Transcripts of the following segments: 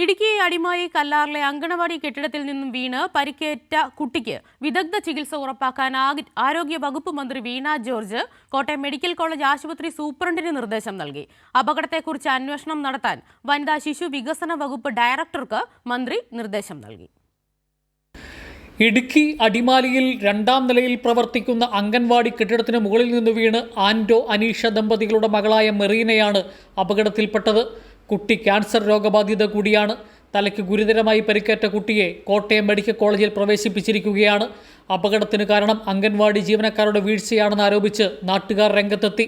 ഇടുക്കി അടിമാലി കല്ലാറിലെ അങ്കണവാടി കെട്ടിടത്തിൽ നിന്നും വീണ് പരിക്കേറ്റ കുട്ടിക്ക് വിദഗ്ധ ചികിത്സ ഉറപ്പാക്കാൻ ആരോഗ്യ വകുപ്പ് മന്ത്രി വീണ ജോർജ് കോട്ടയം മെഡിക്കൽ കോളേജ് ആശുപത്രി സൂപ്രണ്ടിന് നിർദ്ദേശം നൽകി. അപകടത്തെക്കുറിച്ച് അന്വേഷണം നടത്താൻ വനിതാ ശിശു വികസന വകുപ്പ് ഡയറക്ടർക്ക് മന്ത്രി നിർദ്ദേശം നൽകി. ഇടുക്കി അടിമാലിയിൽ രണ്ടാം നിലയിൽ പ്രവർത്തിക്കുന്ന അംഗൻവാടി കെട്ടിടത്തിന് മുകളിൽ നിന്ന് വീണ് ആൻഡോ അനീഷ ദമ്പതികളുടെ മകളായ മെറീനയാണ് അപകടത്തിൽപ്പെട്ടത്. കുട്ടി ക്യാൻസർ രോഗബാധിത കൂടിയാണ്. തലയ്ക്ക് ഗുരുതരമായി പരിക്കേറ്റ കുട്ടിയെ കോട്ടയം മെഡിക്കൽ കോളേജിൽ പ്രവേശിപ്പിച്ചിരിക്കുകയാണ്. അപകടത്തിന് കാരണം അംഗൻവാടി ജീവനക്കാരുടെ വീഴ്ചയാണെന്ന് ആരോപിച്ച് നാട്ടുകാർ രംഗത്തെത്തി.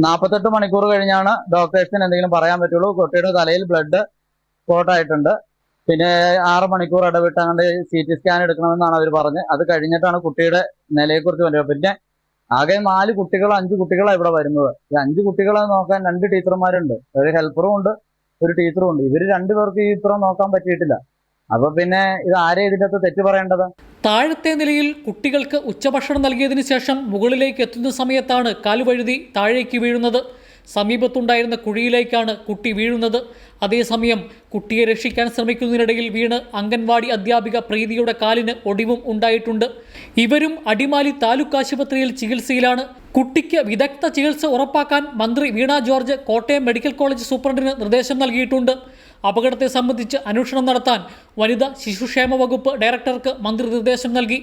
48 മണിക്കൂർ കഴിഞ്ഞാണ് ഡോക്ടേഴ്സിന് എന്തെങ്കിലും പറയാൻ പറ്റുള്ളൂ. കുട്ടിയുടെ തലയിൽ ബ്ലഡ് സ്പോട്ടായിട്ടുണ്ട്. പിന്നെ 6 മണിക്കൂർ ഇടവിട്ട് അങ്ങനെ CT സ്കാൻ എടുക്കണമെന്നാണ് അവർ പറഞ്ഞത്. അത് കഴിഞ്ഞിട്ടാണ് കുട്ടിയുടെ നിലയെക്കുറിച്ച് പറയുക. പിന്നെ ആകെ 4 കുട്ടികൾ 5 കുട്ടികളാണ് ഇവിടെ വരുന്നത്. ഈ 5 കുട്ടികളെ നോക്കാൻ 2 ടീച്ചർമാരുണ്ട്, ഒരു ഹെൽപ്പറും ഉണ്ട്, ഒരു ടീച്ചറും ഉണ്ട്. ഇവർ 2 പേർക്ക് ഈ ഇത്രയും നോക്കാൻ പറ്റിയിട്ടില്ല. അപ്പൊ പിന്നെ ഇത് ആരെ ഇതിനകത്ത് തെറ്റ് പറയേണ്ടത്? താഴത്തെ നിലയിൽ കുട്ടികൾക്ക് ഉച്ചഭക്ഷണം നൽകിയതിനു ശേഷം മുകളിലേക്ക് എത്തുന്ന സമയത്താണ് കാലുവഴുതി താഴേക്ക് വീഴുന്നത്. സമീപത്തുണ്ടായിരുന്ന കുഴിയിലേക്കാണ് കുട്ടി വീഴുന്നത്. അതേസമയം കുട്ടിയെ രക്ഷിക്കാൻ ശ്രമിക്കുന്നതിനിടയിൽ വീണ് അംഗൻവാടി അധ്യാപിക പ്രീതിയുടെ കാലിന് ഒടിവും ഉണ്ടായിട്ടുണ്ട്. ഇവരും അടിമാലി താലൂക്ക് ആശുപത്രിയിൽ ചികിത്സയിലാണ്. കുട്ടിക്ക് വിദഗ്ധ ചികിത്സ ഉറപ്പാക്കാൻ മന്ത്രി വീണ ജോർജ് കോട്ടയം മെഡിക്കൽ കോളേജ് സൂപ്രണ്ടിന് നിർദ്ദേശം നൽകിയിട്ടുണ്ട്. അപകടത്തെ സംബന്ധിച്ച് അന്വേഷണം നടത്താൻ വനിതാ ശിശുക്ഷേമ വകുപ്പ് ഡയറക്ടർക്ക് മന്ത്രി നിർദ്ദേശം നൽകി.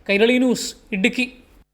കൈരളി ന്യൂസ്, ഇടുക്കി.